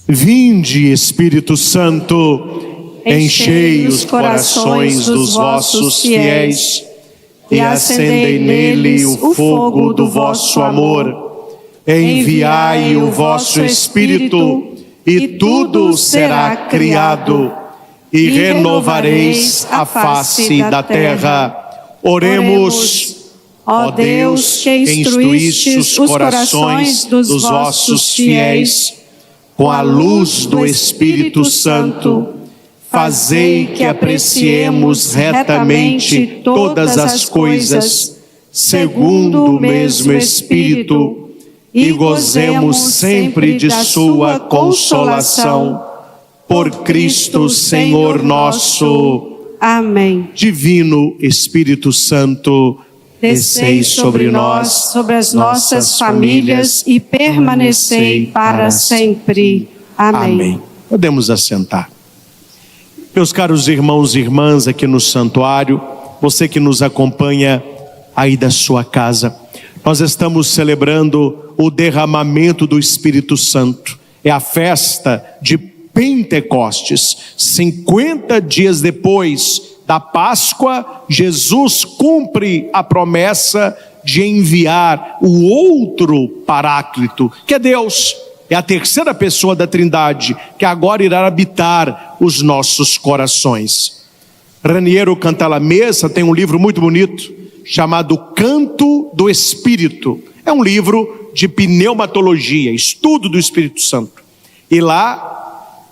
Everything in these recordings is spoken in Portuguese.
Vinde, Espírito Santo, enchei os corações dos vossos fiéis e acendei neles o fogo do vosso amor. Enviai o vosso Espírito e tudo será criado e renovareis a face da terra. Oremos. Ó Deus, que instruístes os corações dos vossos fiéis com a luz do Espírito Santo, fazei que apreciemos retamente todas as coisas, segundo o mesmo Espírito, e gozemos sempre de sua consolação. Por Cristo Senhor nosso. Amém. Divino Espírito Santo, descei sobre nós, sobre as nossas famílias e permanecei para sempre. Amém. Podemos assentar. Meus caros irmãos e irmãs aqui no santuário, você que nos acompanha aí da sua casa, nós estamos celebrando o derramamento do Espírito Santo. É a festa de Pentecostes. 50 dias depois da Páscoa, Jesus cumpre a promessa de enviar o outro Paráclito, que é Deus. É a terceira pessoa da Trindade, que agora irá habitar os nossos corações. Raniero Cantalamessa tem um livro muito bonito, chamado Canto do Espírito. É um livro de pneumatologia, estudo do Espírito Santo. E lá,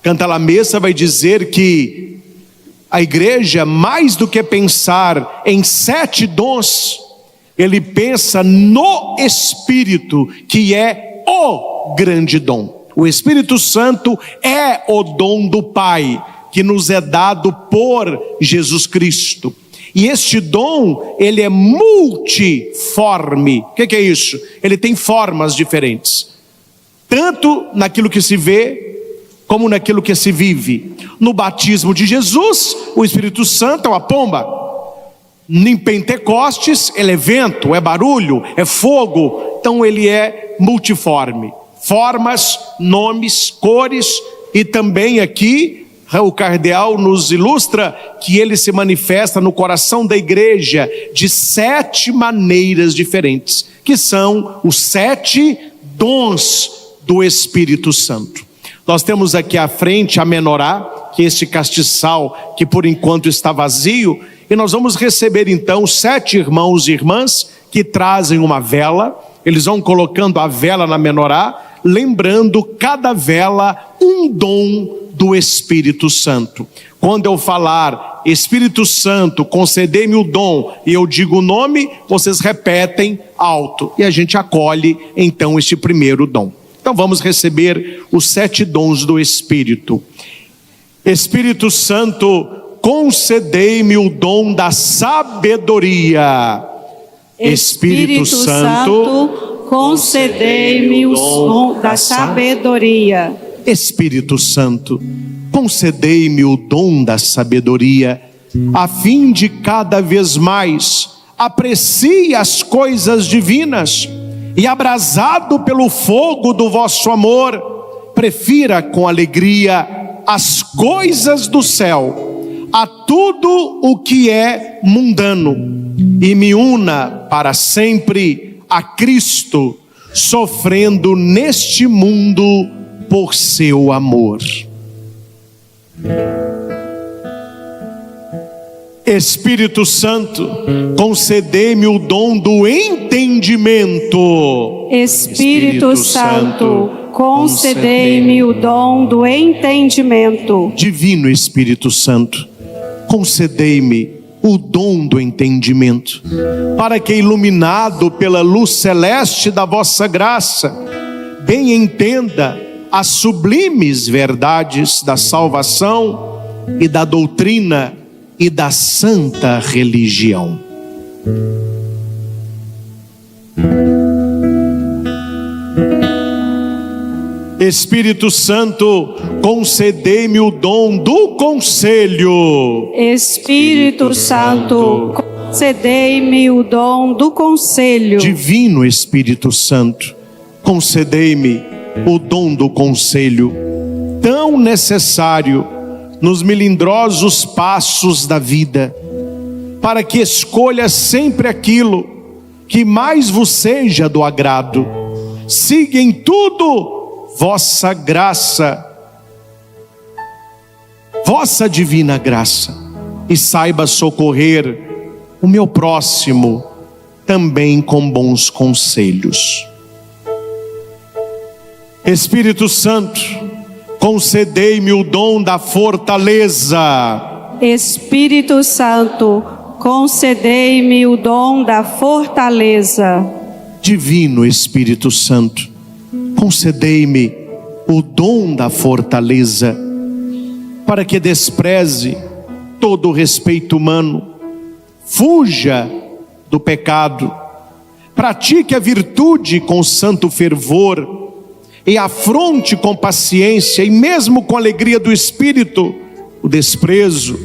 Cantalamessa vai dizer que a igreja, mais do que pensar em 7 dons, ele pensa no Espírito, que é o grande dom. O Espírito Santo é o dom do Pai, que nos é dado por Jesus Cristo. E este dom, ele é multiforme. O que é isso? Ele tem formas diferentes, tanto naquilo que se vê, como naquilo que se vive. No batismo de Jesus, o Espírito Santo é uma pomba. Em Pentecostes, ele é vento, é barulho, é fogo. Então ele é multiforme. Formas, nomes, cores, e também aqui o cardeal nos ilustra que ele se manifesta no coração da igreja de 7 maneiras diferentes, que são os 7 dons do Espírito Santo. Nós temos aqui à frente a menorá, que é este castiçal que por enquanto está vazio, e nós vamos receber então 7 irmãos e irmãs que trazem uma vela. Eles vão colocando a vela na menorá, lembrando cada vela um dom do Espírito Santo. Quando eu falar Espírito Santo, concedei-me o dom, e eu digo o nome, vocês repetem alto, e a gente acolhe então este primeiro dom. Então vamos receber os 7 dons do Espírito. Espírito Santo, concedei-me o dom da sabedoria. Espírito Santo, concedei-me o dom da sabedoria. Espírito Santo, concedei-me o dom da sabedoria, a fim de cada vez mais aprecie as coisas divinas e, abrasado pelo fogo do vosso amor, prefira com alegria as coisas do céu a tudo o que é mundano, e me una para sempre a Cristo, sofrendo neste mundo por seu amor. Espírito Santo, concedei-me o dom do entendimento. Espírito Santo, concedei-me o dom do entendimento. Divino Espírito Santo, concedei-me o dom do entendimento, para que, iluminado pela luz celeste da vossa graça, bem entenda as sublimes verdades da salvação e da doutrina e da santa religião. Espírito Santo, concedei-me o dom do conselho. Espírito Santo, concedei-me o dom do conselho. Divino Espírito Santo, concedei-me o dom do conselho, necessário nos melindrosos passos da vida, para que escolha sempre aquilo que mais vos seja do agrado. Siga em tudo vossa graça, vossa divina graça, e saiba socorrer o meu próximo também com bons conselhos. Espírito Santo, concedei-me o dom da fortaleza. Espírito Santo, concedei-me o dom da fortaleza. Divino Espírito Santo, concedei-me o dom da fortaleza, para que despreze todo o respeito humano, fuja do pecado, pratique a virtude com santo fervor e afronte com paciência e mesmo com alegria do Espírito o desprezo,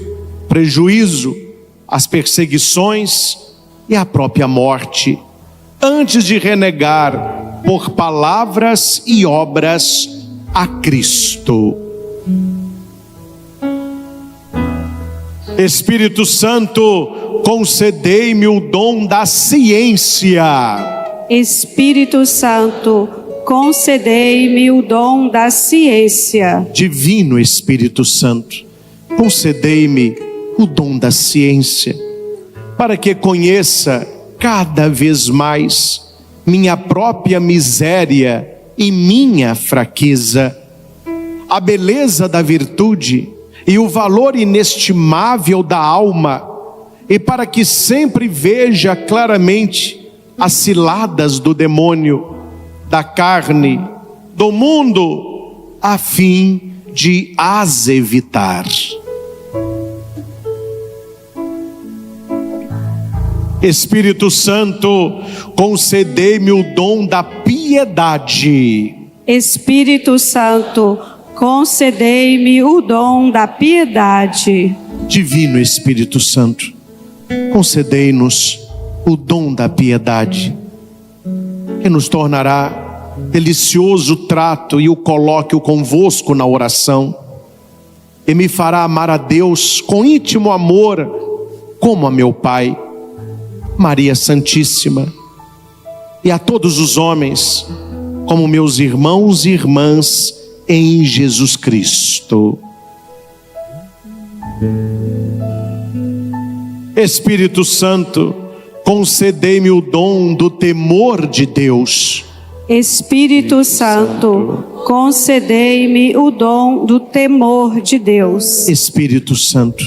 prejuízo, as perseguições e a própria morte, antes de renegar por palavras e obras a Cristo. Espírito Santo, concedei-me o dom da ciência. Espírito Santo, concedei-me o dom da ciência. Divino Espírito Santo, concedei-me o dom da ciência, para que conheça cada vez mais minha própria miséria e minha fraqueza, a beleza da virtude e o valor inestimável da alma, e para que sempre veja claramente as ciladas do demônio, da carne, do mundo, a fim de as evitar. Espírito Santo, concedei-me o dom da piedade. Espírito Santo, concedei-me o dom da piedade. Divino Espírito Santo, concedei-nos o dom da piedade, que nos tornará delicioso o trato e o colóquio convosco na oração, e me fará amar a Deus com íntimo amor, como a meu Pai, Maria Santíssima, e a todos os homens, como meus irmãos e irmãs em Jesus Cristo. Espírito Santo, concedei-me o dom do temor de Deus. Espírito Santo, concedei-me o dom do temor de Deus. Espírito Santo,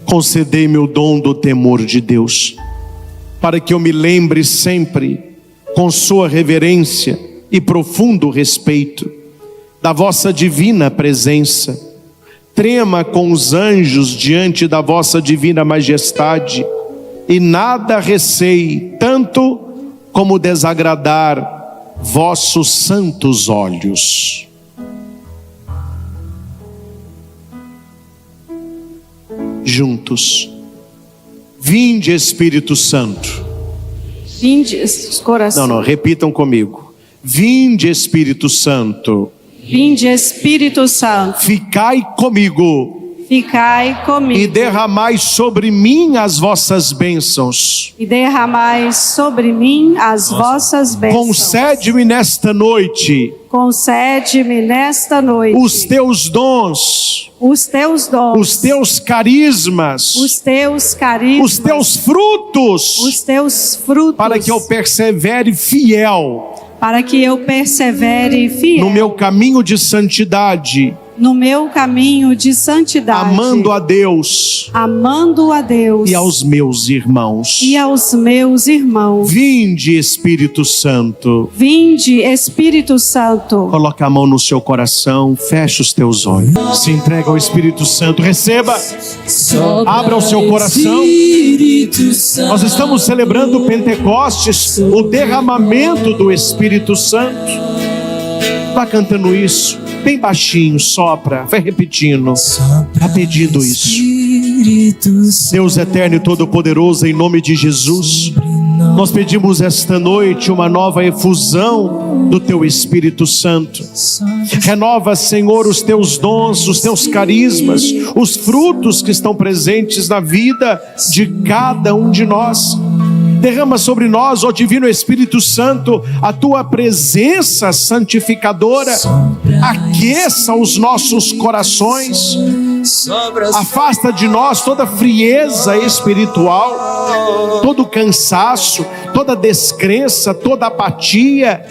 concedei-me o dom do temor de Deus, para que eu me lembre sempre, com sua reverência e profundo respeito, da vossa divina presença, trema com os anjos diante da vossa divina majestade, e nada receie tanto como desagradar vossos santos olhos. Juntos, vinde Espírito Santo. Vinde, coração. Não, repitam comigo. Vinde Espírito Santo. Vinde Espírito Santo. Ficai comigo. Ficai comigo. E derramai sobre mim as vossas bênçãos. E derramai sobre mim as vossas bênçãos. Concede-me nesta noite. Concede-me nesta noite os teus dons. Os teus dons. Os teus carismas. Os teus carismas. Os teus frutos. Os teus frutos. Para que eu persevere fiel. Para que eu persevere fiel. No meu caminho de santidade. No meu caminho de santidade. Amando a Deus. Amando a Deus. E aos meus irmãos. E aos meus irmãos. Vinde, Espírito Santo. Vinde, Espírito Santo. Coloca a mão no seu coração, fecha os teus olhos. Se entrega ao Espírito Santo, receba. Abra o seu coração. Nós estamos celebrando o Pentecostes, o derramamento do Espírito Santo. Vá cantando isso, bem baixinho, sopra, vai repetindo, tá pedindo isso. Deus eterno e todo-poderoso, em nome de Jesus, Nós pedimos esta noite uma nova efusão do Teu Espírito Santo. Renova, Senhor, os Teus dons, os Teus carismas, os frutos que estão presentes na vida de cada um de nós. Derrama sobre nós, ó Divino Espírito Santo, a Tua presença santificadora. Aqueça os nossos corações. Afasta de nós toda frieza espiritual, todo cansaço, toda descrença, toda apatia,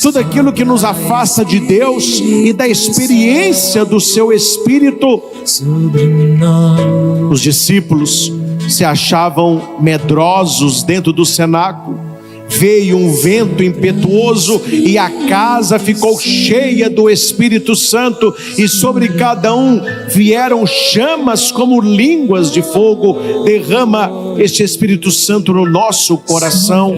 tudo aquilo que nos afasta de Deus e da experiência do Seu Espírito. Os discípulos se achavam medrosos dentro do cenáculo. Veio um vento impetuoso e a casa ficou cheia do Espírito Santo, e sobre cada um vieram chamas como línguas de fogo. Derrama este Espírito Santo no nosso coração,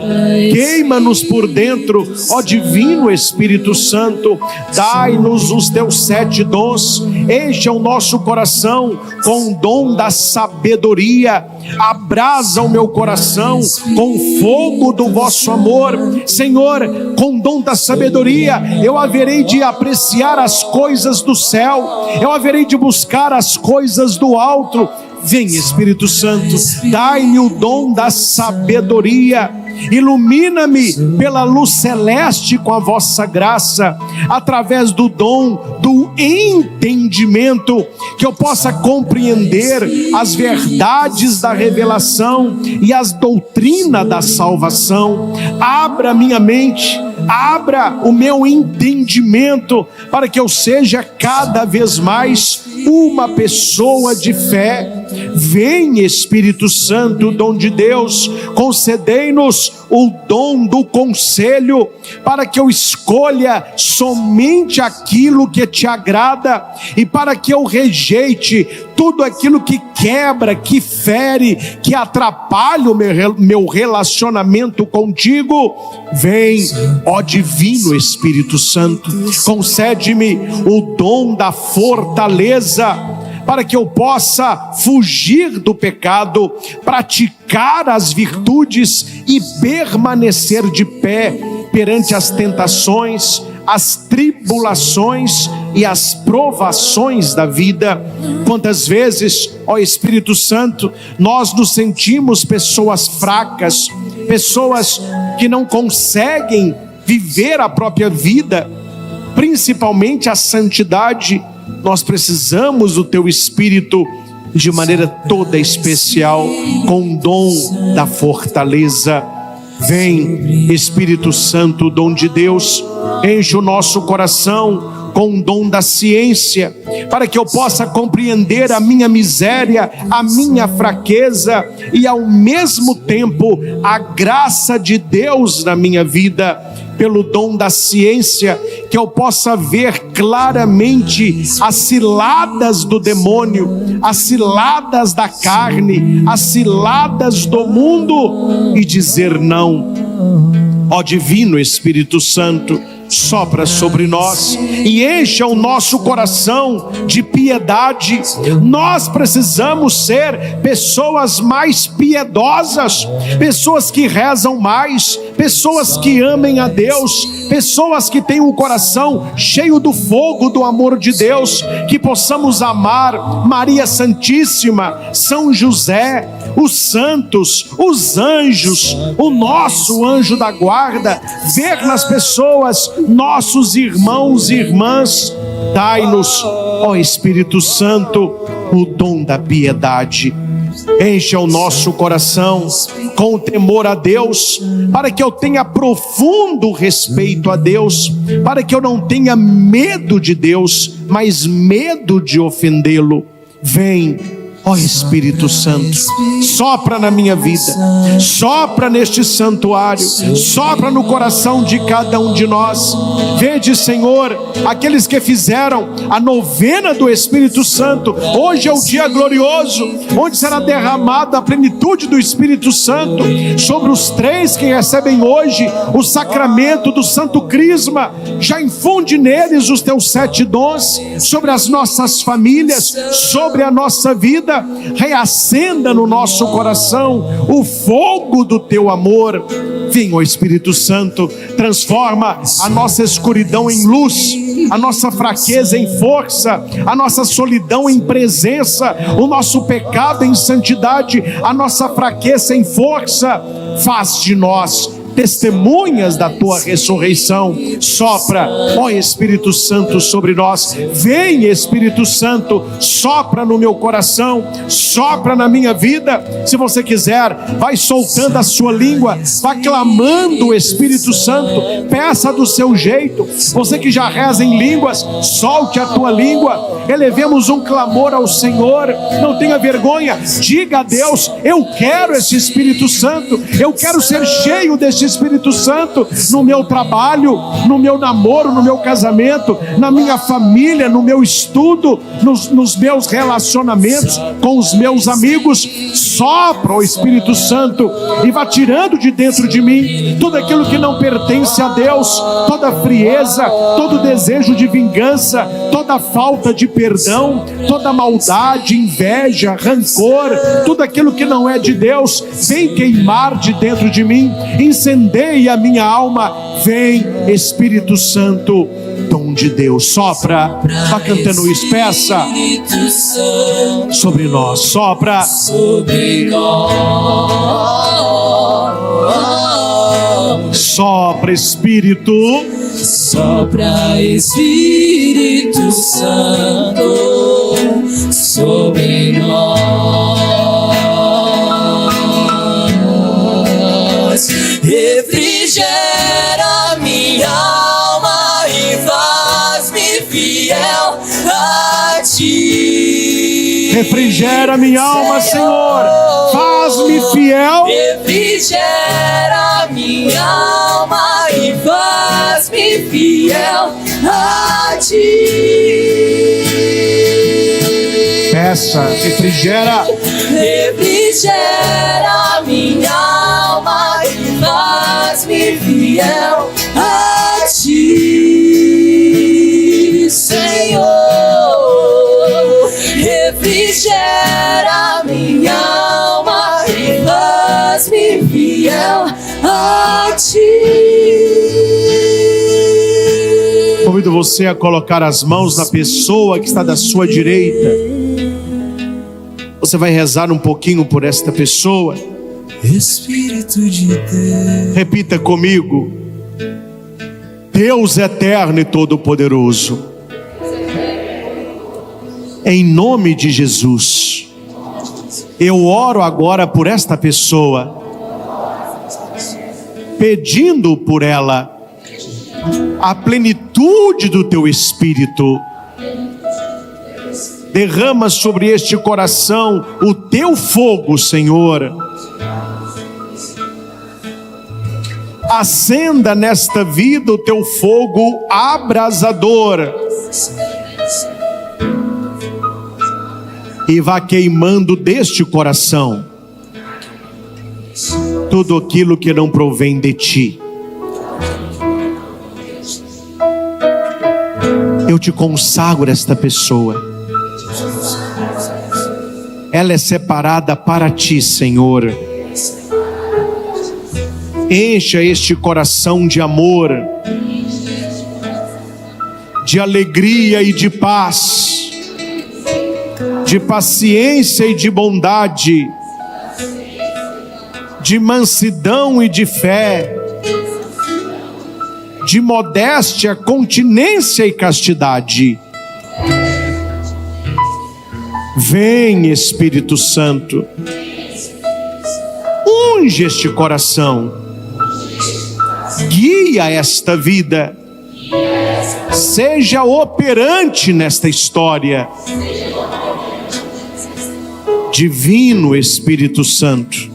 queima-nos por dentro, ó Divino Espírito Santo. Dai-nos os Teus 7 dons, encha o nosso coração com o dom da sabedoria, abrasa o meu coração com o fogo do vosso amor. Senhor, com o dom da sabedoria, eu haverei de apreciar as coisas do céu, eu haverei de buscar as coisas do alto. Vem, Espírito Santo, dai-me o dom da sabedoria, ilumina-me pela luz celeste com a vossa graça, através do dom do entendimento, que eu possa compreender as verdades da revelação e as doutrinas da salvação. Abra minha mente, abra o meu entendimento, para que eu seja cada vez mais uma pessoa de fé. Vem, Espírito Santo, dom de Deus, concedei-nos o dom do conselho, para que eu escolha somente aquilo que te agrada, e para que eu rejeite tudo aquilo que quebra, que fere, que atrapalha o meu relacionamento contigo. Vem, ó Divino Espírito Santo, concede-me o dom da fortaleza, para que eu possa fugir do pecado, praticar as virtudes e permanecer de pé perante as tentações, as tribulações e as provações da vida. Quantas vezes, ó Espírito Santo, nós nos sentimos pessoas fracas, pessoas que não conseguem viver a própria vida, principalmente a santidade. Nós precisamos do Teu Espírito de maneira toda especial, com o dom da fortaleza. Vem, Espírito Santo, dom de Deus, enche o nosso coração com o dom da ciência, para que eu possa compreender a minha miséria, a minha fraqueza e ao mesmo tempo a graça de Deus na minha vida. Pelo dom da ciência, que eu possa ver claramente as ciladas do demônio, as ciladas da carne, as ciladas do mundo, e dizer não. Ó Divino Espírito Santo, sopra sobre nós e encha o nosso coração de piedade. Nós precisamos ser pessoas mais piedosas, pessoas que rezam mais, pessoas que amem a Deus, pessoas que têm o coração cheio do fogo do amor de Deus, que possamos amar Maria Santíssima, São José, os santos, os anjos, o nosso anjo da guarda, ver nas pessoas nossos irmãos e irmãs. Dai-nos, ó Espírito Santo, o dom da piedade. Encha o nosso coração com o temor a Deus, para que eu tenha profundo respeito a Deus, para que eu não tenha medo de Deus, mas medo de ofendê-lo. Vem, ó Espírito Santo, sopra na minha vida, sopra neste santuário, sopra no coração de cada um de nós. Vede, Senhor, aqueles que fizeram a novena do Espírito Santo. Hoje é o dia glorioso, onde será derramada a plenitude do Espírito Santo sobre os 3 que recebem hoje o sacramento do Santo Crisma. Já infunde neles os Teus 7 dons, sobre as nossas famílias, sobre a nossa vida. vida, reacenda no nosso coração o fogo do teu amor. Vem, ó Espírito Santo, transforma a nossa escuridão em luz, a nossa fraqueza em força, a nossa solidão em presença, o nosso pecado em santidade, a nossa fraqueza em força. Faz de nós testemunhas da tua ressurreição. Sopra, ó Espírito Santo, sobre nós. Vem, Espírito Santo, sopra no meu coração, sopra na minha vida. Se você quiser, vai soltando a sua língua, vai clamando o Espírito Santo, peça do seu jeito. Você que já reza em línguas, solte a tua língua, elevemos um clamor ao Senhor. Não tenha vergonha, diga a Deus: eu quero esse Espírito Santo, eu quero ser cheio desse Espírito Santo no meu trabalho, no meu namoro, no meu casamento, na minha família, no meu estudo, nos meus relacionamentos com os meus amigos. Sopra o Espírito Santo e vá tirando de dentro de mim tudo aquilo que não pertence a Deus, toda frieza, todo desejo de vingança, toda falta de perdão, toda maldade, inveja, rancor, tudo aquilo que não é de Deus. Vem queimar de dentro de mim, incendeia a minha alma. Vem, Espírito Santo, dom de Deus, sopra. Vá cantando isso, peça sobre nós, sopra sobre nós. Sopra, Espírito, sopra, Espírito Santo, sobre nós. Refrigera minha alma e faz-me fiel a ti. Refrigera minha alma, Senhor, faz-me fiel. Refrigera minha alma e faz-me fiel a ti. Peça, refrigera. Refrigera minha alma e faz-me fiel a ti, Senhor. Refrigera minha alma e faz-me fiel a ti. Convido você a colocar as mãos na pessoa que está da sua direita. Você vai rezar um pouquinho por esta pessoa. Espírito de Deus. Repita comigo: Deus eterno e todo-poderoso, em nome de Jesus, eu oro agora por esta pessoa, pedindo por ela a plenitude do teu Espírito. Derrama sobre este coração o teu fogo, Senhor. Acenda nesta vida o teu fogo abrasador e vá queimando deste coração tudo aquilo que não provém de ti. Eu te consagro esta pessoa. Ela é separada para ti, Senhor. Encha este coração de amor, de alegria e de paz, de paciência e de bondade, de mansidão e de fé, de modéstia, continência e castidade. Vem, Espírito Santo, unge este coração, guia esta vida, seja operante nesta história. Divino Espírito Santo,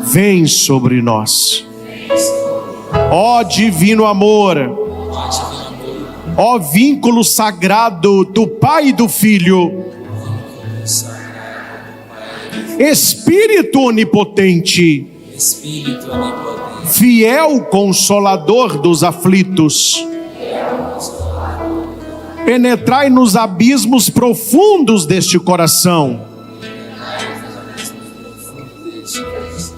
vem sobre nós. Ó divino amor, ó vínculo sagrado do Pai e do Filho, Espírito onipotente, fiel consolador dos aflitos, Penetrai nos abismos profundos deste coração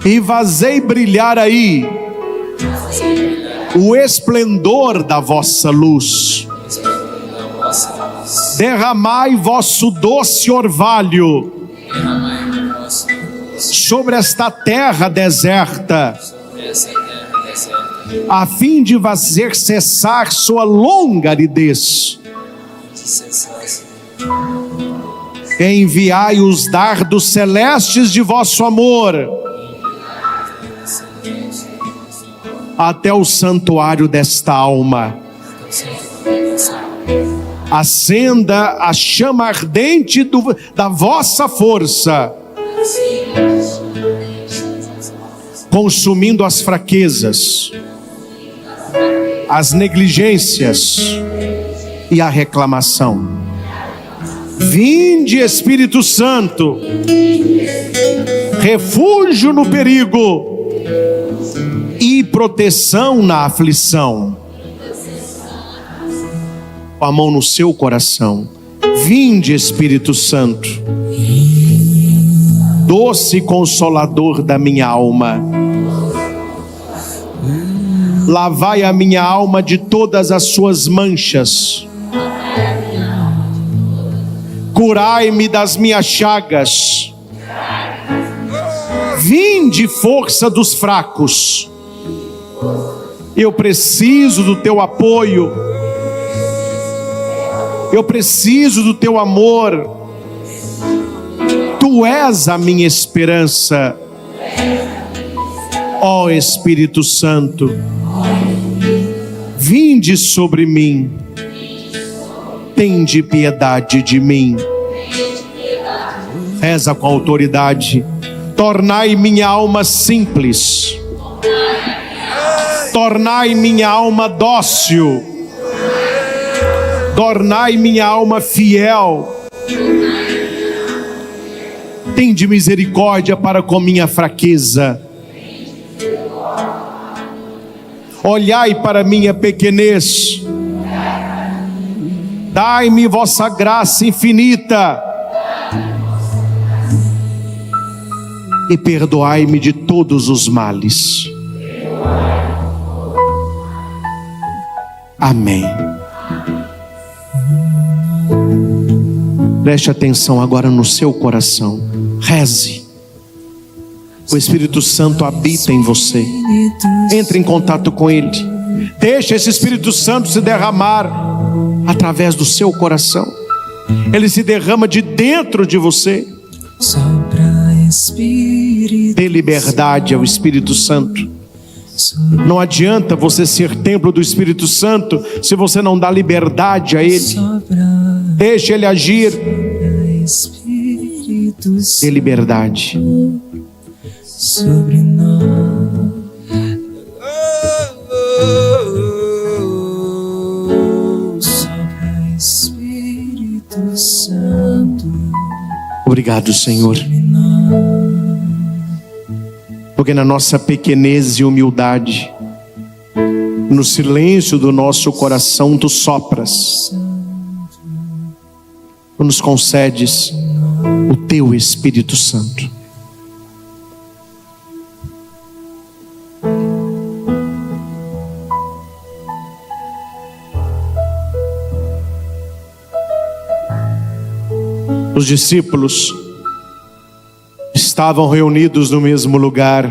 e fazei brilhar aí o esplendor da vossa luz. Derramai vosso doce orvalho sobre esta terra deserta, a fim de fazer cessar sua longa aridez. Enviai os dardos celestes de vosso amor até o santuário desta alma. Acenda a chama ardente da vossa força, consumindo as fraquezas, as negligências e a reclamação. Vinde, Espírito Santo, refúgio no perigo e proteção na aflição. Com a mão no seu coração. Vinde, Espírito Santo, doce consolador da minha alma. Lavai a minha alma de todas as suas manchas. Curai-me das minhas chagas. Vinde, força dos fracos. Eu preciso do teu apoio. Eu preciso do teu amor. Tu és a minha esperança. Ó Espírito Santo, vinde sobre mim. Tende piedade de mim. Reza com autoridade. Tornai minha alma simples. Tornai minha alma dócil. Tornai minha alma fiel. Tende misericórdia para com minha fraqueza. Olhai para minha pequenez. Dai-me vossa graça infinita. E perdoai-me de todos os males. Amém. Preste atenção agora no seu coração. Reze. O Espírito Santo habita em você. Entre em contato com Ele. Deixa esse Espírito Santo se derramar através do seu coração. Ele se derrama de dentro de você. Dê liberdade ao Espírito Santo. Não adianta você ser templo do Espírito Santo se você não dá liberdade a Ele. Deixe Ele agir. Dê liberdade sobre nós. Sopra Espírito Santo. Obrigado, Senhor, porque na nossa pequenez e humildade, no silêncio do nosso coração, Tu sopras, Tu nos concedes o Teu Espírito Santo. Os discípulos estavam reunidos no mesmo lugar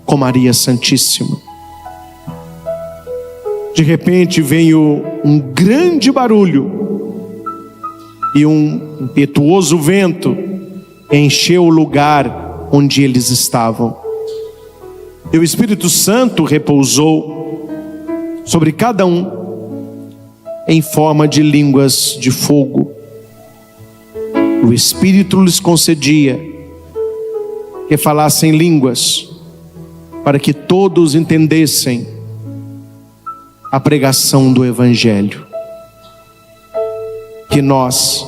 com Maria Santíssima. De repente veio um grande barulho e um impetuoso vento encheu o lugar onde eles estavam. E o Espírito Santo repousou sobre cada um em forma de línguas de fogo. O Espírito lhes concedia que falassem línguas, para que todos entendessem a pregação do Evangelho. Que nós,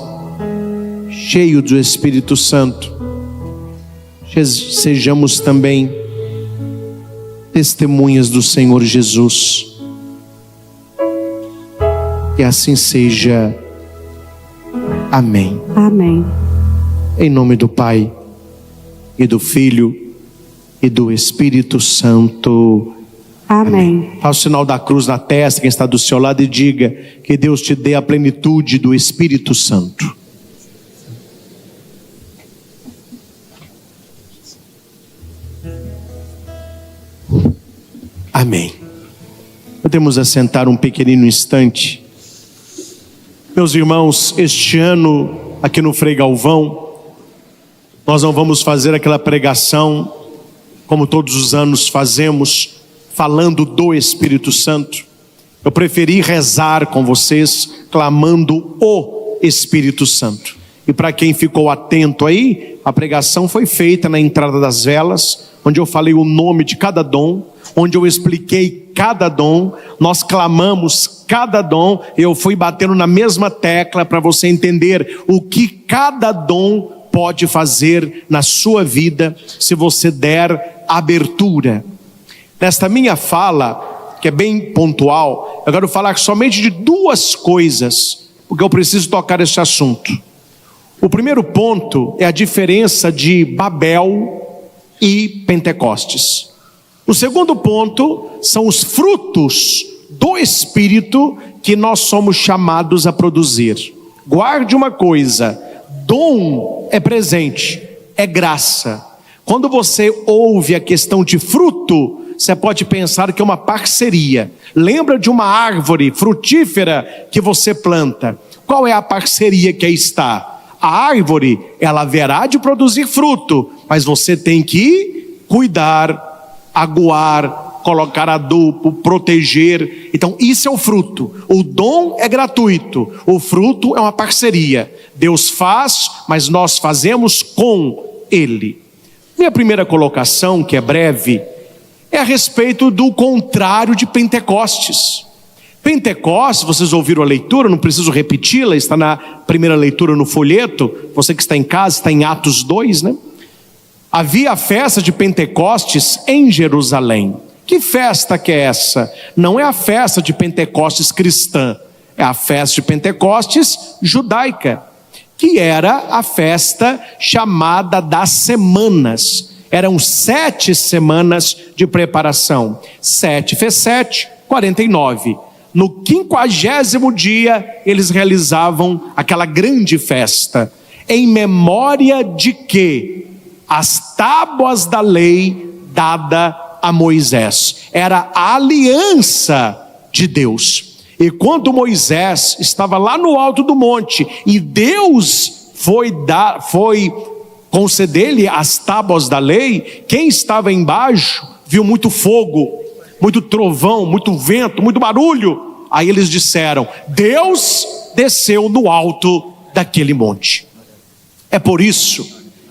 cheios do Espírito Santo, sejamos também testemunhas do Senhor Jesus. E assim seja. Amém. Amém. Em nome do Pai, e do Filho, e do Espírito Santo. Amém. Faça o sinal da cruz na testa, quem está do seu lado, e diga que Deus te dê a plenitude do Espírito Santo. Amém. Podemos assentar um pequenino instante. Meus irmãos, este ano, aqui no Frei Galvão, nós não vamos fazer aquela pregação, como todos os anos fazemos, falando do Espírito Santo. Eu preferi rezar com vocês, clamando o Espírito Santo. E para quem ficou atento aí, a pregação foi feita na entrada das velas, onde eu falei o nome de cada dom, onde eu expliquei cada dom, nós clamamos cada dom, eu fui batendo na mesma tecla para você entender o que cada dom pode fazer na sua vida, se você der abertura. Nesta minha fala, que é bem pontual, eu quero falar somente de duas coisas, porque eu preciso tocar esse assunto. O primeiro ponto é a diferença de Babel e Pentecostes. O segundo ponto são os frutos do Espírito que nós somos chamados a produzir. Guarde uma coisa: dom é presente, é graça. Quando você ouve a questão de fruto, você pode pensar que é uma parceria. Lembra de uma árvore frutífera que você planta? Qual é a parceria que aí está? A árvore, ela haverá de produzir fruto, mas você tem que cuidar, aguar, colocar adubo, proteger. Então isso é o fruto. O dom é gratuito, o fruto é uma parceria. Deus faz, mas nós fazemos com Ele. Minha primeira colocação, que é breve, é a respeito do contrário de Pentecostes. Pentecostes, vocês ouviram a leitura, não preciso repeti-la, está na primeira leitura no folheto. Você que está em casa, está em Atos 2, né? Havia a festa de Pentecostes em Jerusalém. Que festa que é essa? Não é a festa de Pentecostes cristã, é a festa de Pentecostes judaica, que era a festa chamada das semanas. Eram 7 semanas de preparação. 7 × 7, 49. No 50º dia, eles realizavam aquela grande festa, em memória de que as tábuas da lei dada a Moisés, era a aliança de Deus. E quando Moisés estava lá no alto do monte, e Deus foi conceder-lhe as tábuas da lei, quem estava embaixo viu muito fogo, muito trovão, muito vento, muito barulho. Aí eles disseram: Deus desceu no alto daquele monte. É por isso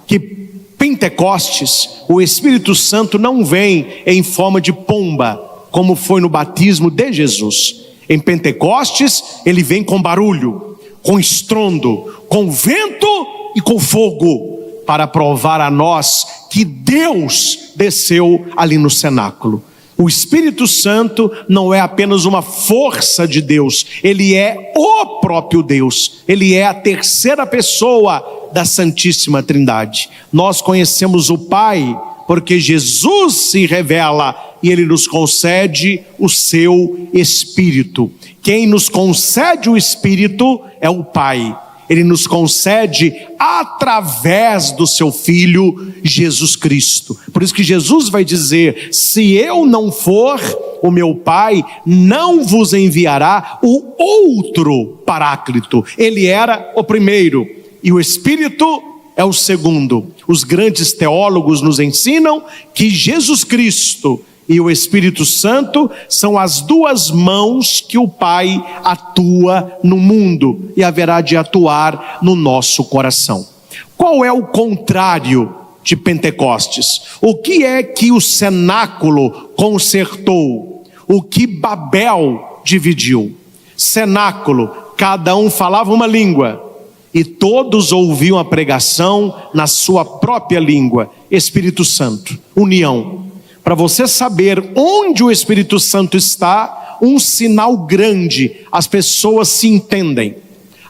que Pentecostes, o Espírito Santo não vem em forma de pomba, como foi no batismo de Jesus. Em Pentecostes, ele vem com barulho, com estrondo, com vento e com fogo, para provar a nós que Deus desceu ali no cenáculo. O Espírito Santo não é apenas uma força de Deus, ele é o próprio Deus, ele é a terceira pessoa da Santíssima Trindade. Nós conhecemos o Pai porque Jesus se revela e ele nos concede o seu Espírito. Quem nos concede o Espírito é o Pai. Ele nos concede através do seu Filho Jesus Cristo. Por isso que Jesus vai dizer: se eu não for, o meu Pai não vos enviará o outro Paráclito. Ele era o primeiro e o Espírito é o segundo. Os grandes teólogos nos ensinam que Jesus Cristo e o Espírito Santo são as duas mãos que o Pai atua no mundo e haverá de atuar no nosso coração. Qual é o contrário de Pentecostes? O que é que o cenáculo consertou? O que Babel dividiu? Cenáculo, cada um falava uma língua e todos ouviam a pregação na sua própria língua. Espírito Santo, união. Para você saber onde o Espírito Santo está, um sinal grande: as pessoas se entendem,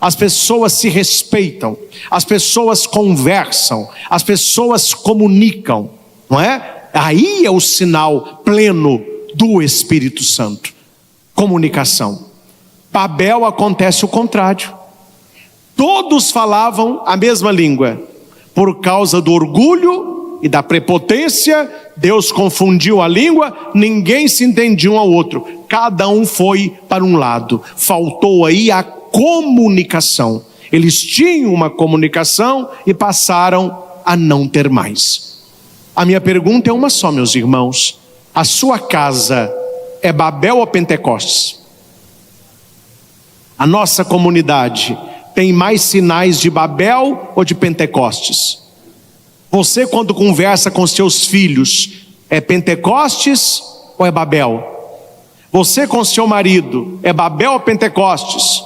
as pessoas se respeitam, as pessoas conversam, as pessoas comunicam, não é? Aí é o sinal pleno do Espírito Santo. Comunicação. Babel acontece o contrário. Todos falavam a mesma língua. Por causa do orgulho e da prepotência, Deus confundiu a língua, ninguém se entendia um ao outro. Cada um foi para um lado. Faltou aí a comunicação. Eles tinham uma comunicação e passaram a não ter mais. A minha pergunta é uma só, meus irmãos: a sua casa é Babel ou Pentecostes? A nossa comunidade tem mais sinais de Babel ou de Pentecostes? Você, quando conversa com seus filhos, é Pentecostes ou é Babel? Você com seu marido, é Babel ou Pentecostes?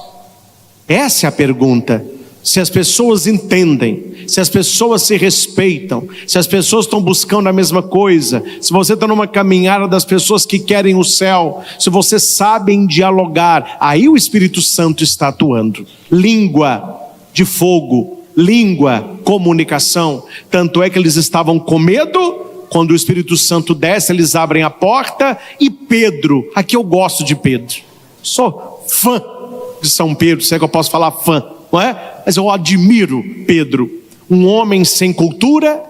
Essa é a pergunta. Se as pessoas entendem, se as pessoas se respeitam, se as pessoas estão buscando a mesma coisa, se você está numa caminhada das pessoas que querem o céu, se vocês sabem dialogar, aí o Espírito Santo está atuando. Língua de fogo, língua, comunicação. Tanto é que eles estavam com medo. Quando o Espírito Santo desce, eles abrem a porta. E Pedro, aqui eu gosto de Pedro, sou fã de São Pedro, se é que eu posso falar fã, não é? Mas eu admiro Pedro, um homem sem cultura,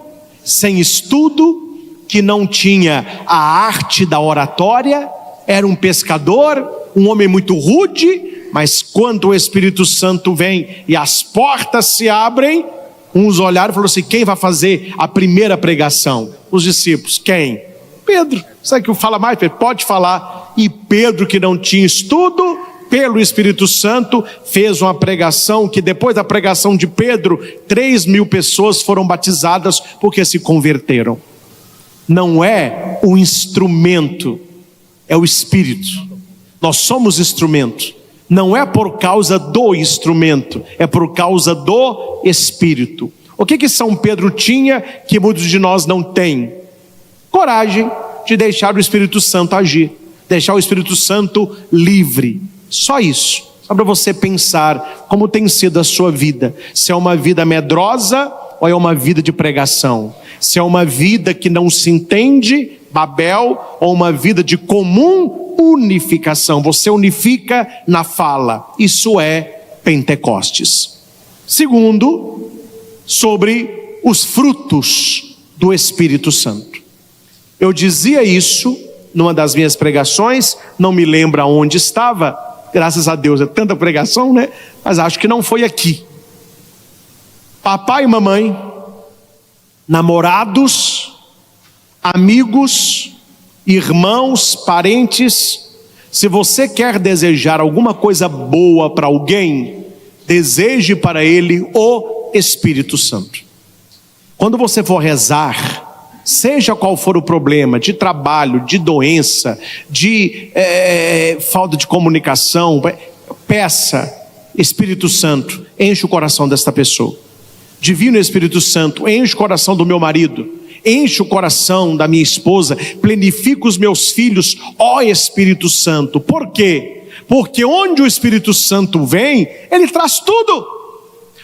sem estudo, que não tinha a arte da oratória, era um pescador, um homem muito rude, mas quando o Espírito Santo vem e as portas se abrem, uns olharam e falaram assim: quem vai fazer a primeira pregação? Os discípulos. Quem? Pedro. Sabe que fala mais? Pedro? Pode falar. E Pedro, que não tinha estudo, pelo Espírito Santo, fez uma pregação que depois da pregação de Pedro, 3.000 pessoas foram batizadas porque se converteram. Não é o instrumento, é o Espírito. Nós somos instrumento. Não é por causa do instrumento, é por causa do Espírito. O que São Pedro tinha que muitos de nós não têm? Coragem de deixar o Espírito Santo agir, deixar o Espírito Santo livre. Só isso. Só para você pensar como tem sido a sua vida. Se é uma vida medrosa ou é uma vida de pregação. Se é uma vida que não se entende, Babel, ou uma vida de comum unificação. Você unifica na fala. Isso é Pentecostes. Segundo, sobre os frutos do Espírito Santo. Eu dizia isso numa das minhas pregações, não me lembro aonde estava. Graças a Deus, é tanta pregação, né? Mas acho que não foi aqui. Papai e mamãe, namorados, amigos, irmãos, parentes, se você quer desejar alguma coisa boa para alguém, deseje para ele o Espírito Santo. Quando você for rezar, seja qual for o problema, de trabalho, de doença, de falta de comunicação, peça: Espírito Santo, enche o coração desta pessoa. Divino Espírito Santo, enche o coração do meu marido, enche o coração da minha esposa, plenifica os meus filhos, ó Espírito Santo. Por quê? Porque onde o Espírito Santo vem, ele traz tudo.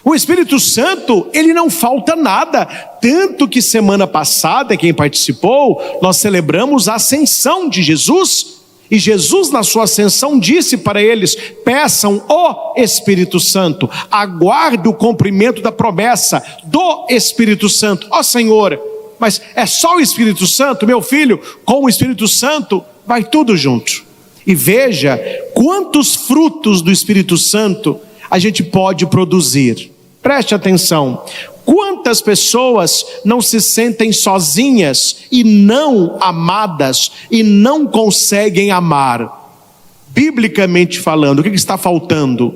O Espírito Santo, ele não falta nada. Tanto que semana passada, quem participou, nós celebramos a ascensão de Jesus. E Jesus, na sua ascensão, disse para eles: peçam o Espírito Santo, aguarde o cumprimento da promessa do Espírito Santo. Ó Senhor, mas é só o Espírito Santo? Meu filho, com o Espírito Santo vai tudo junto. E veja quantos frutos do Espírito Santo a gente pode produzir. Preste atenção. Quantas pessoas não se sentem sozinhas e não amadas e não conseguem amar? Biblicamente falando, o que está faltando?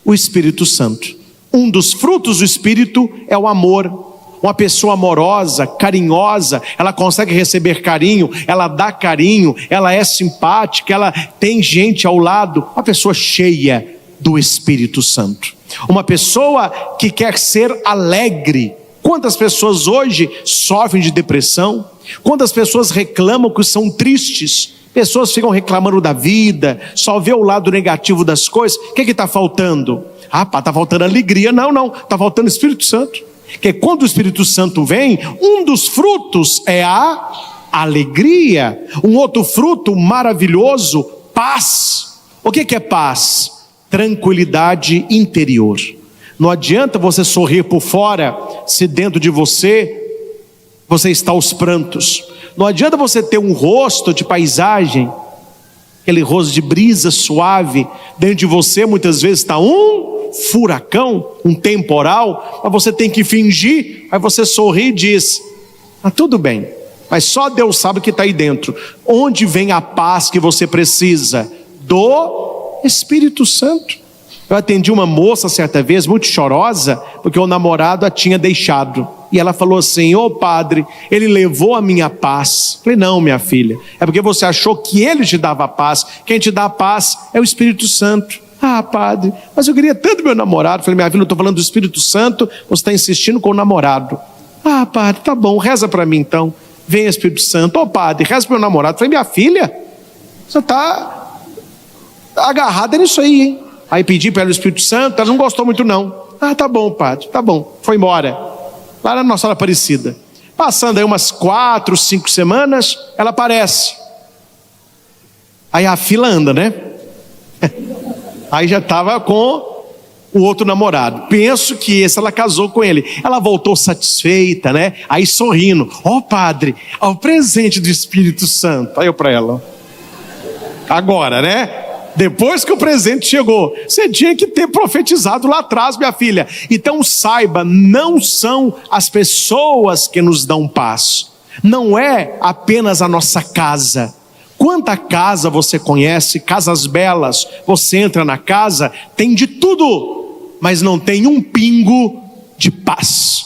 O Espírito Santo. Um dos frutos do Espírito é o amor. Uma pessoa amorosa, carinhosa, ela consegue receber carinho, ela dá carinho, ela é simpática, ela tem gente ao lado. Uma pessoa cheia do Espírito Santo. Uma pessoa que quer ser alegre. Quantas pessoas hoje sofrem de depressão? Quantas pessoas reclamam que são tristes? Pessoas ficam reclamando da vida, só vê o lado negativo das coisas. O que está faltando? Está faltando alegria. Não, está faltando Espírito Santo. Porque quando o Espírito Santo vem, um dos frutos é a alegria. Um outro fruto maravilhoso, paz. O que é paz? Tranquilidade interior. Não adianta você sorrir por fora, se dentro de você está aos prantos. Não adianta você ter um rosto de paisagem, aquele rosto de brisa suave, dentro de você muitas vezes está um furacão, um temporal, mas você tem que fingir, aí você sorri e diz, tudo bem, mas só Deus sabe o que está aí dentro. Onde vem a paz que você precisa? Do Espírito Santo. Eu atendi uma moça certa vez, muito chorosa, porque o namorado a tinha deixado. E ela falou assim, padre, ele levou a minha paz. Eu falei, não, minha filha, é porque você achou que ele te dava paz. Quem te dá paz é o Espírito Santo. Padre, mas eu queria tanto meu namorado. Eu falei, minha filha, eu estou falando do Espírito Santo, você está insistindo com o namorado. Padre, tá bom, reza para mim então. Vem Espírito Santo. Padre, reza para meu namorado. Eu falei, minha filha, você está agarrada nisso aí, hein? Aí pedi para ela o Espírito Santo, ela não gostou muito não. Tá bom, padre, tá bom, foi embora. Lá na Nossa Senhora Aparecida. Passando aí umas 4, 5 semanas, ela aparece. Aí a fila anda, né? Aí já estava com o outro namorado. Penso que ela casou com ele. Ela voltou satisfeita, né? Aí sorrindo. Padre, o presente do Espírito Santo. Aí eu para ela. Agora, né? Depois que o presente chegou, você tinha que ter profetizado lá atrás, minha filha. Então saiba, não são as pessoas que nos dão paz. Não é apenas a nossa casa. Quanta casa você conhece, casas belas, você entra na casa, tem de tudo, mas não tem um pingo de paz.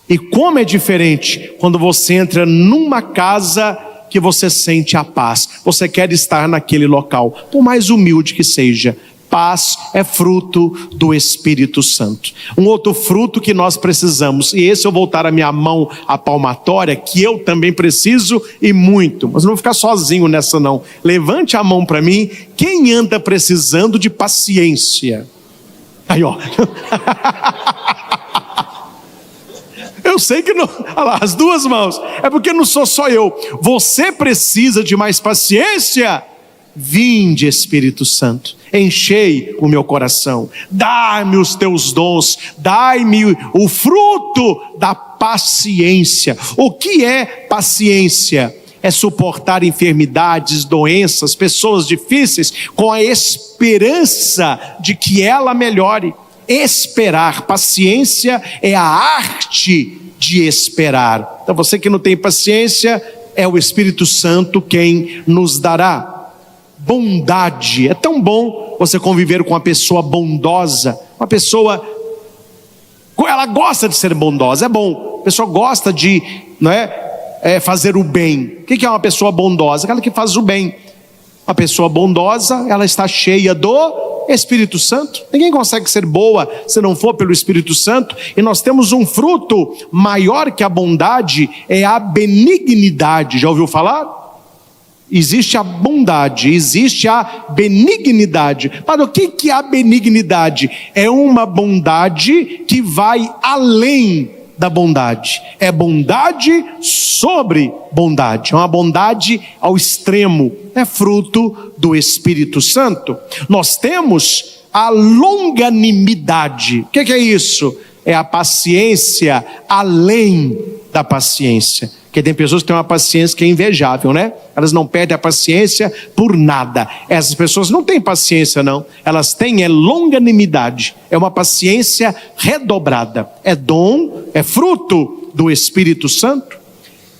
E como é diferente quando você entra numa casa que você sente a paz, você quer estar naquele local, por mais humilde que seja. Paz é fruto do Espírito Santo. Um outro fruto que nós precisamos, e esse eu voltar a minha mão à palmatória, que eu também preciso e muito, mas não vou ficar sozinho nessa não. Levante a mão para mim, quem anda precisando de paciência? Aí ó. Eu sei que não, olha lá, as duas mãos, é porque não sou só eu. Você precisa de mais paciência? Vinde, Espírito Santo, enchei o meu coração, dai-me os teus dons, dai-me o fruto da paciência. O que é paciência? É suportar enfermidades, doenças, pessoas difíceis, com a esperança de que ela melhore. Esperar, paciência é a arte de esperar. Então você que não tem paciência, é o Espírito Santo quem nos dará. Bondade, é tão bom você conviver com uma pessoa bondosa, uma pessoa, ela gosta de ser bondosa, é bom, a pessoa gosta de, não é, fazer o bem. O que é uma pessoa bondosa? Aquela que faz o bem. Uma pessoa bondosa, ela está cheia do Espírito Santo. Ninguém consegue ser boa se não for pelo Espírito Santo. E nós temos um fruto maior que a bondade, é a benignidade. Já ouviu falar? Existe a bondade, existe a benignidade. Mas o que é a benignidade? É uma bondade que vai além da bondade. É bondade sobre bondade. É uma bondade ao extremo. É fruto do Espírito Santo. Nós temos a longanimidade. O que é isso? É a paciência além da paciência. Porque tem pessoas que têm uma paciência que é invejável, né? Elas não perdem a paciência por nada. Essas pessoas não têm paciência, não. Elas têm longanimidade. É uma paciência redobrada. É dom, é fruto do Espírito Santo.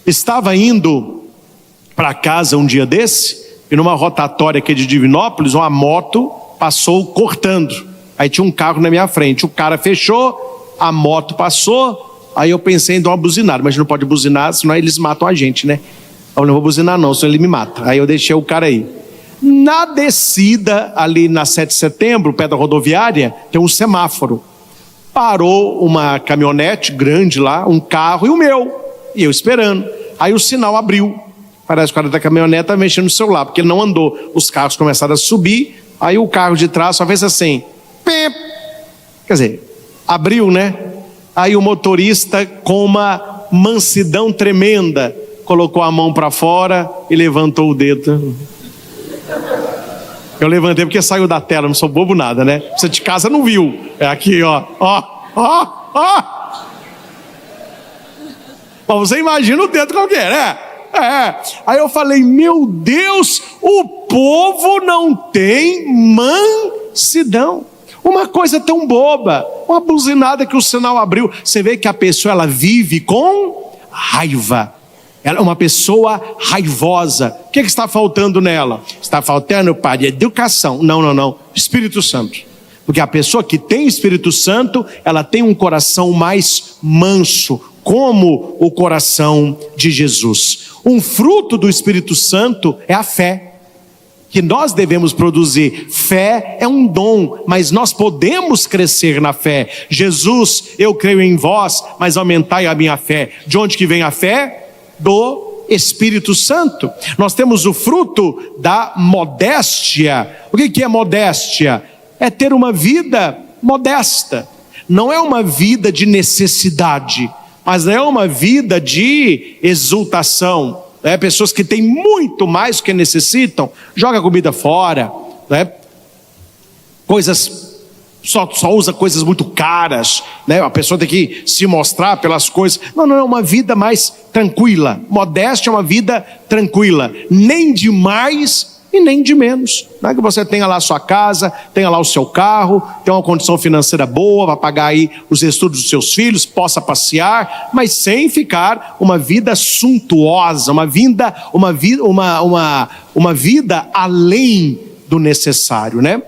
Estava indo para casa um dia desse, e numa rotatória aqui de Divinópolis, uma moto passou cortando. Aí tinha um carro na minha frente. O cara fechou, a moto passou. Aí eu pensei em dar uma buzinada, mas não pode buzinar, senão eles matam a gente, né? Eu não vou buzinar não, senão ele me mata. Aí eu deixei o cara aí. Na descida, ali na 7 de setembro, perto da rodoviária, tem um semáforo. Parou uma caminhonete grande lá, um carro e o meu. E eu esperando. Aí o sinal abriu. Parece que o cara da caminhonete está mexendo no celular, porque ele não andou. Os carros começaram a subir, aí o carro de trás só fez assim. Pip. Quer dizer, abriu, né? Aí o motorista, com uma mansidão tremenda, colocou a mão para fora e levantou o dedo. Eu levantei porque saiu da tela, não sou bobo nada, né? Você de casa não viu. É aqui, ó. Mas você imagina o dedo como que é, né? Aí eu falei, meu Deus, o povo não tem mansidão. Uma coisa tão boba, uma buzinada que o sinal abriu. Você vê que a pessoa, ela vive com raiva. Ela é uma pessoa raivosa. O que está faltando nela? Está faltando, padre, educação. Não. Espírito Santo. Porque a pessoa que tem Espírito Santo, ela tem um coração mais manso, como o coração de Jesus. Um fruto do Espírito Santo é a fé, que nós devemos produzir. Fé é um dom, mas nós podemos crescer na fé. Jesus, eu creio em vós, mas aumentai a minha fé. De onde que vem a fé? Do Espírito Santo. Nós temos o fruto da modéstia. O que é modéstia? É ter uma vida modesta. Não é uma vida de necessidade, mas é uma vida de exultação. Pessoas que têm muito mais do que necessitam, joga a comida fora, só usa coisas muito caras, a pessoa tem que se mostrar pelas coisas. Não, é uma vida mais tranquila. Modéstia é uma vida tranquila, nem de mais e nem de menos. Não é que você tenha lá a sua casa, tenha lá o seu carro, tenha uma condição financeira boa para pagar aí os estudos dos seus filhos, possa passear, mas sem ficar uma vida suntuosa, uma vida além do necessário, né?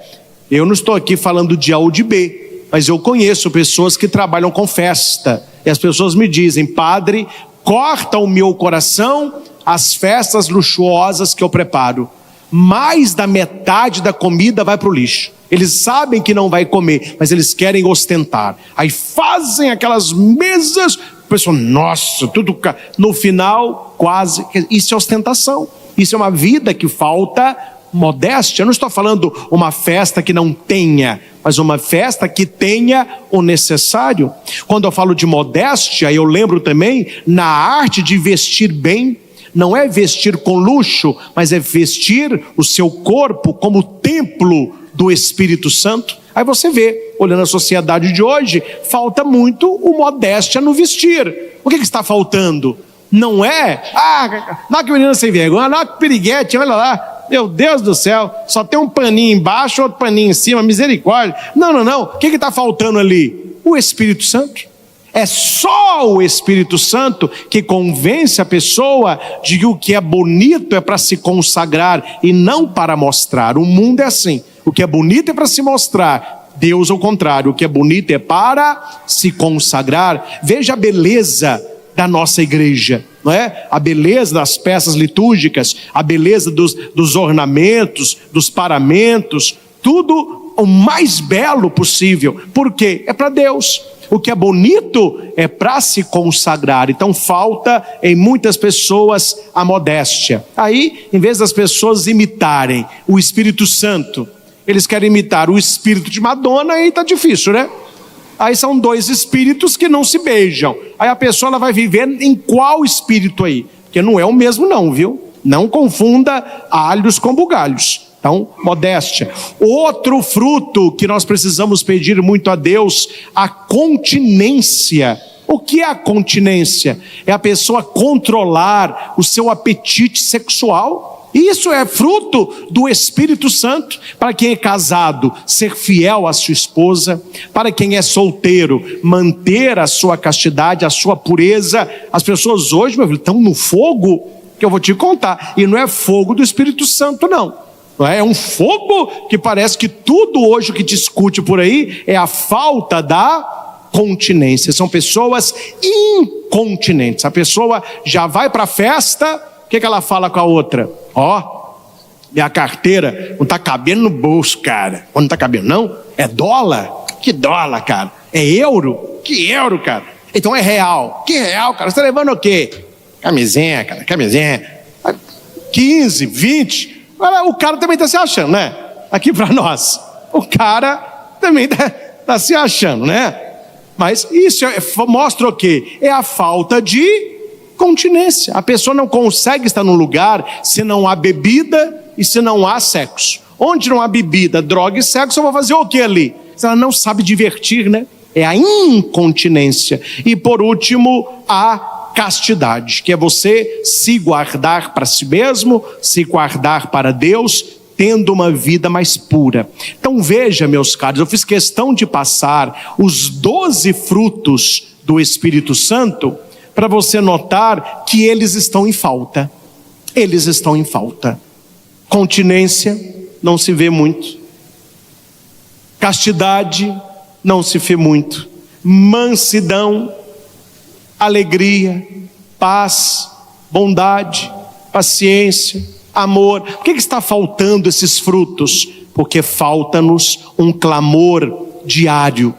Eu não estou aqui falando de A ou de B, mas eu conheço pessoas que trabalham com festa, e as pessoas me dizem, padre, corta o meu coração as festas luxuosas que eu preparo. Mais da metade da comida vai para o lixo. Eles sabem que não vai comer, mas eles querem ostentar. Aí fazem aquelas mesas, a pessoa, nossa, tudo. No final, quase. Isso é ostentação. Isso é uma vida que falta modéstia. Eu não estou falando uma festa que não tenha, mas uma festa que tenha o necessário. Quando eu falo de modéstia, eu lembro também na arte de vestir bem. Não é vestir com luxo, mas é vestir o seu corpo como templo do Espírito Santo. Aí você vê, olhando a sociedade de hoje, falta muito o modéstia no vestir. O que está faltando? Não é, que menina sem vergonha, que piriguete, olha lá, meu Deus do céu, só tem um paninho embaixo, outro paninho em cima, misericórdia. Não, o que está faltando ali? O Espírito Santo. É só o Espírito Santo que convence a pessoa de que o que é bonito é para se consagrar e não para mostrar. O mundo é assim, o que é bonito é para se mostrar, Deus ao contrário, o que é bonito é para se consagrar. Veja a beleza da nossa igreja, não é? A beleza das peças litúrgicas, a beleza dos ornamentos, dos paramentos, tudo o mais belo possível. Por quê? É para Deus. O que é bonito é para se consagrar. Então falta em muitas pessoas a modéstia. Aí, em vez das pessoas imitarem o Espírito Santo, eles querem imitar o espírito de Madonna, aí está difícil, né? Aí são dois espíritos que não se beijam. Aí a pessoa ela vai viver em qual espírito aí? Porque não é o mesmo não, viu? Não confunda alhos com bugalhos. Então, modéstia. Outro fruto que nós precisamos pedir muito a Deus, a continência. O que é a continência? É a pessoa controlar o seu apetite sexual. Isso é fruto do Espírito Santo. Para quem é casado, ser fiel à sua esposa. Para quem é solteiro, manter a sua castidade, a sua pureza. As pessoas hoje, meu filho, estão no fogo, que eu vou te contar. E não é fogo do Espírito Santo, não. É um fogo que parece que tudo hoje que discute por aí é a falta da continência. São pessoas incontinentes. A pessoa já vai para a festa, o que ela fala com a outra? Minha carteira não está cabendo no bolso, cara. Não está cabendo, não? É dólar? Que dólar, cara? É euro? Que euro, cara? Então é real. Que real, cara? Você está levando o quê? Camisinha, cara, camisinha. 15, 20. O cara também está se achando, né? Aqui para nós. O cara também está se achando, né? Mas isso mostra o quê? É a falta de continência. A pessoa não consegue estar num lugar se não há bebida e se não há sexo. Onde não há bebida, droga e sexo, eu vou fazer o que ali? Ela não sabe divertir, né? É a incontinência. E por último, a castidade, que é você se guardar para si mesmo, se guardar para Deus, tendo uma vida mais pura. Então veja, meus caros, eu fiz questão de passar os 12 frutos do Espírito Santo para você notar que eles estão em falta. Eles estão em falta. Continência, não se vê muito. Castidade, não se vê muito. Mansidão, alegria, paz, bondade, paciência, amor. Por que está faltando esses frutos? Porque falta-nos um clamor diário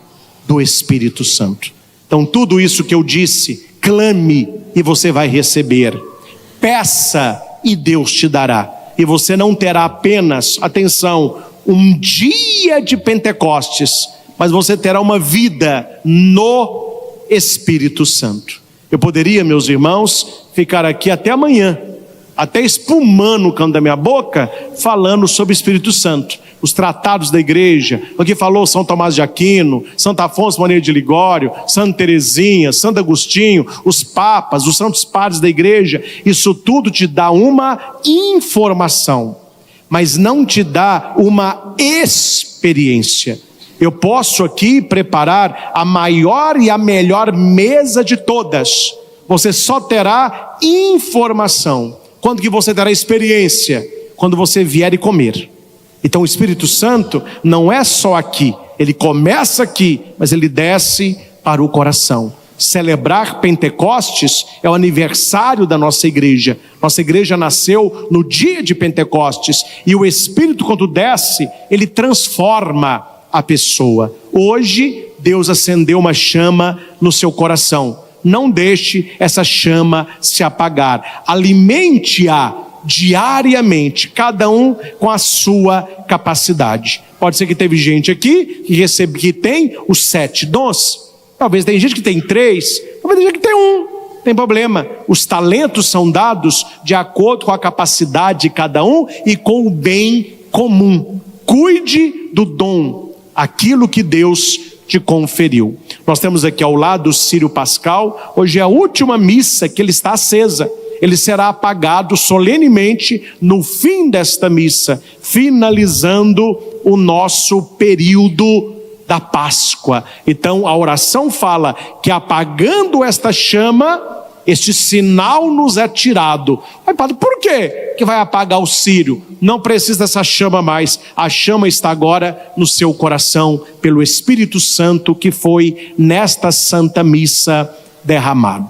do Espírito Santo. Então tudo isso que eu disse, clame e você vai receber. Peça e Deus te dará. E você não terá apenas, atenção, um dia de Pentecostes, mas você terá uma vida no Espírito Santo. Eu poderia, meus irmãos, ficar aqui até amanhã, até espumando o canto da minha boca, falando sobre o Espírito Santo, os tratados da igreja, o que falou São Tomás de Aquino, Santo Afonso Maria de Ligório, Santa Teresinha, Santo Agostinho, os papas, os santos padres da igreja. Isso tudo te dá uma informação, mas não te dá uma experiência. Eu posso aqui preparar a maior e a melhor mesa de todas, você só terá informação. Quando que você terá experiência? Quando você vier e comer. Então o Espírito Santo não é só aqui, ele começa aqui, mas ele desce para o coração. Celebrar Pentecostes é o aniversário da nossa igreja. Nossa igreja nasceu no dia de Pentecostes, e o Espírito, quando desce, ele transforma a pessoa. Hoje Deus acendeu uma chama no seu coração. Não deixe essa chama se apagar. Alimente-a diariamente, cada um com a sua capacidade. Pode ser que teve gente aqui que tem os 7 dons. Talvez tem gente que tem 3, talvez tem gente que tem 1. Tem problema. Os talentos são dados de acordo com a capacidade de cada um e com o bem comum. Cuide do dom, aquilo que Deus te conferiu. Nós temos aqui ao lado o Círio Pascal. Hoje é a última missa que ele está acesa. Ele será apagado solenemente no fim desta missa, finalizando o nosso período da Páscoa. Então a oração fala que apagando esta chama, este sinal nos é tirado. Mas padre, por quê que vai apagar o círio? Não precisa dessa chama mais. A chama está agora no seu coração, pelo Espírito Santo que foi nesta Santa Missa derramado.